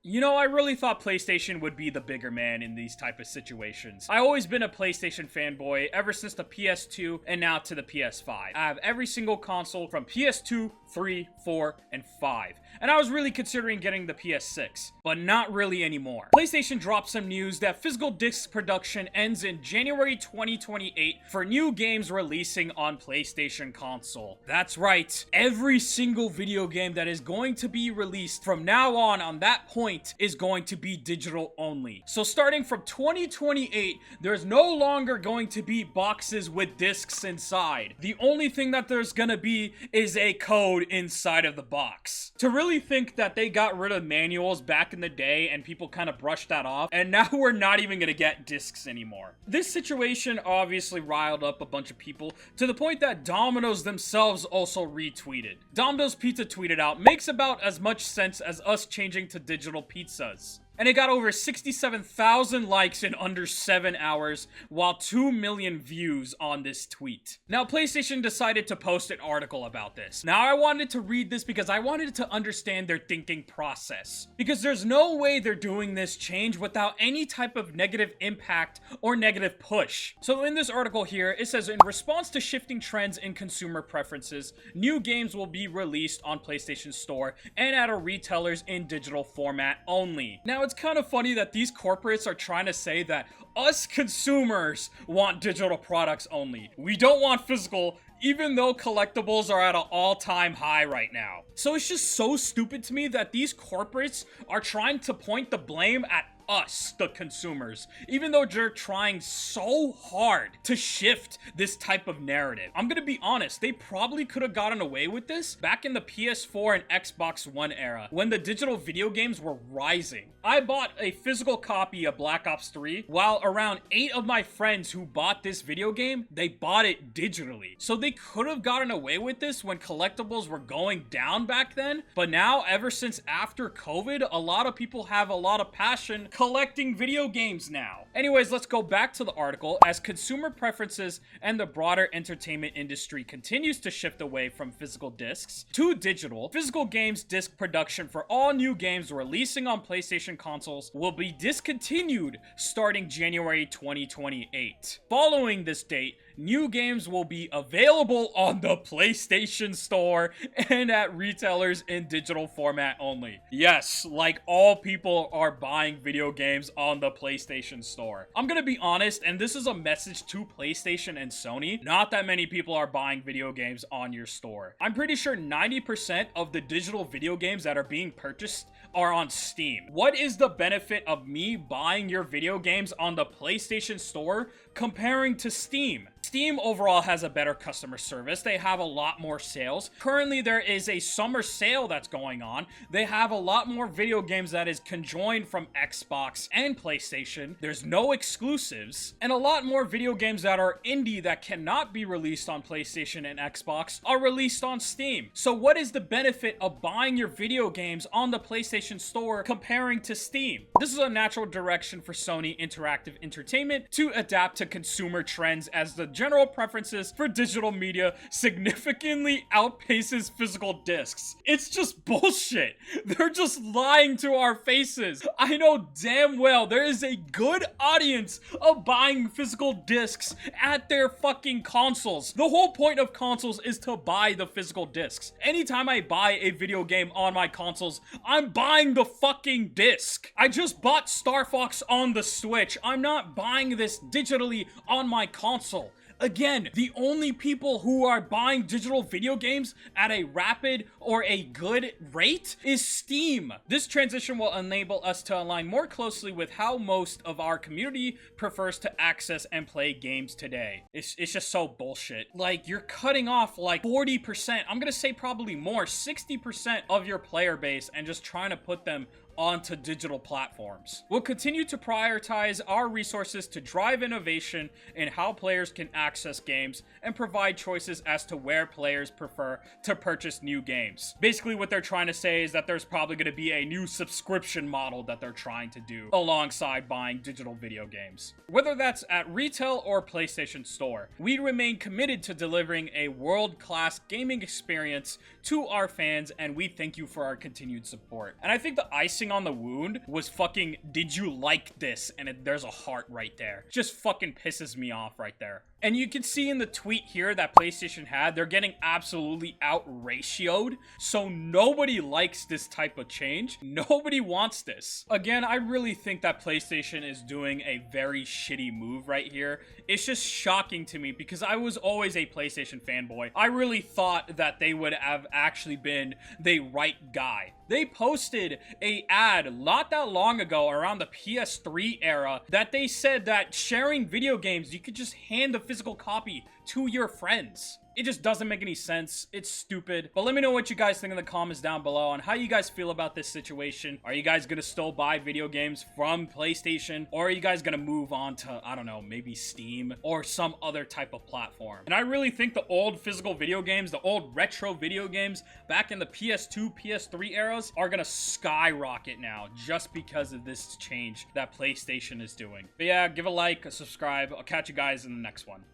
You know, I really thought PlayStation would be the bigger man in these type of situations. I've always been a PlayStation fanboy ever since the PS2 and now to the PS5. I have every single console from PS2, 3, 4, and 5. And I was really considering getting the PS6, but not really anymore. PlayStation dropped some news that physical disc production ends in January 2028 for new games releasing on PlayStation console. That's right, every single video game that is going to be released from now on that point is going to be digital only. So starting from 2028, there's no longer going to be boxes with discs inside. The only thing that there's gonna be is a code inside of the box. To really think that they got rid of manuals back in the day and people kind of brushed that off, and now we're not even gonna get discs anymore. This situation obviously riled up a bunch of people to the point that Domino's themselves also retweeted. Domino's Pizza tweeted out, "Makes about as much sense as us changing to digital pizzas." And it got over 67,000 likes in under 7 hours, while 2 million views on this tweet. Now, PlayStation decided to post an article about this. Now, I wanted to read this because I wanted to understand their thinking process. Because there's no way they're doing this change without any type of negative impact or negative push. So in this article here, it says, in response to shifting trends in consumer preferences, new games will be released on PlayStation Store and at our retailers in digital format only. Now, it's kind of funny that these corporates are trying to say that us consumers want digital products only. We don't want physical, even though collectibles are at an all-time high right now. So it's just so stupid to me that these corporates are trying to point the blame at us, the consumers, even though they're trying so hard to shift this type of narrative. I'm gonna be honest, they probably could have gotten away with this back in the PS4 and Xbox One era, when the digital video games were rising. I bought a physical copy of Black Ops 3, while around 8 of my friends who bought this video game, they bought it digitally. So they could have gotten away with this when collectibles were going down back then, but now, ever since after COVID, a lot of people have a lot of passion collecting video games now. Anyways, let's go back to the article. As consumer preferences and the broader entertainment industry continues to shift away from physical discs to digital, physical games disc production for all new games releasing on PlayStation consoles will be discontinued starting January 2028. Following this date, new games will be available on the PlayStation Store and at retailers in digital format only. Yes, like all people are buying video games on the PlayStation Store. I'm gonna be honest, and this is a message to PlayStation and Sony, not that many people are buying video games on your store. I'm pretty sure 90% of the digital video games that are being purchased are on Steam. What is the benefit of me buying your video games on the PlayStation Store comparing to Steam? Steam overall has a better customer service. They have a lot more sales. Currently, there is a summer sale that's going on. They have a lot more video games that is conjoined from Xbox and PlayStation. There's no exclusives. And a lot more video games that are indie that cannot be released on PlayStation and Xbox are released on Steam. So what is the benefit of buying your video games on the PlayStation Store comparing to Steam? This is a natural direction for Sony Interactive Entertainment to adapt to consumer trends as the general preferences for digital media significantly outpaces physical discs. It's just bullshit. They're just lying to our faces. I know damn well there is a good audience of buying physical discs at their fucking consoles. The whole point of consoles is to buy the physical discs. Anytime I buy a video game on my consoles, I'm buying the fucking disc. I just bought Star Fox on the Switch. I'm not buying this digitally on my console. Again, the only people who are buying digital video games at a rapid or a good rate is Steam. This transition will enable us to align more closely with how most of our community prefers to access and play games today. It's just so bullshit. Like, you're cutting off like 40%, I'm gonna say probably more, 60% of your player base and just trying to put them onto digital platforms. We'll continue to prioritize our resources to drive innovation in how players can access games and provide choices as to where players prefer to purchase new games. Basically, what they're trying to say is that there's probably going to be a new subscription model that they're trying to do alongside buying digital video games. Whether that's at retail or PlayStation Store, we remain committed to delivering a world-class gaming experience to our fans, and we thank you for our continued support. And I think the icing icing on the wound was fucking, did you like this? And there's a heart right there. Just fucking pisses me off right there. And you can see in the tweet here that PlayStation had, they're getting absolutely out-ratioed. So nobody likes this type of change. Nobody wants this. Again, I really think that PlayStation is doing a very shitty move right here. It's just shocking to me because I was always a PlayStation fanboy. I really thought that they would have actually been the right guy. They posted a ad not that long ago around the PS3 era that they said that sharing video games, you could just hand the physical copy to your friends. It just doesn't make any sense. It's stupid. But let me know what you guys think in the comments down below on how you guys feel about this situation. Are you guys gonna still buy video games from PlayStation? Or are you guys gonna move on to, I don't know, maybe Steam or some other type of platform? And I really think the old physical video games, the old retro video games back in the PS2, PS3 eras are gonna skyrocket now just because of this change that PlayStation is doing. But yeah, give a like, a subscribe. I'll catch you guys in the next one.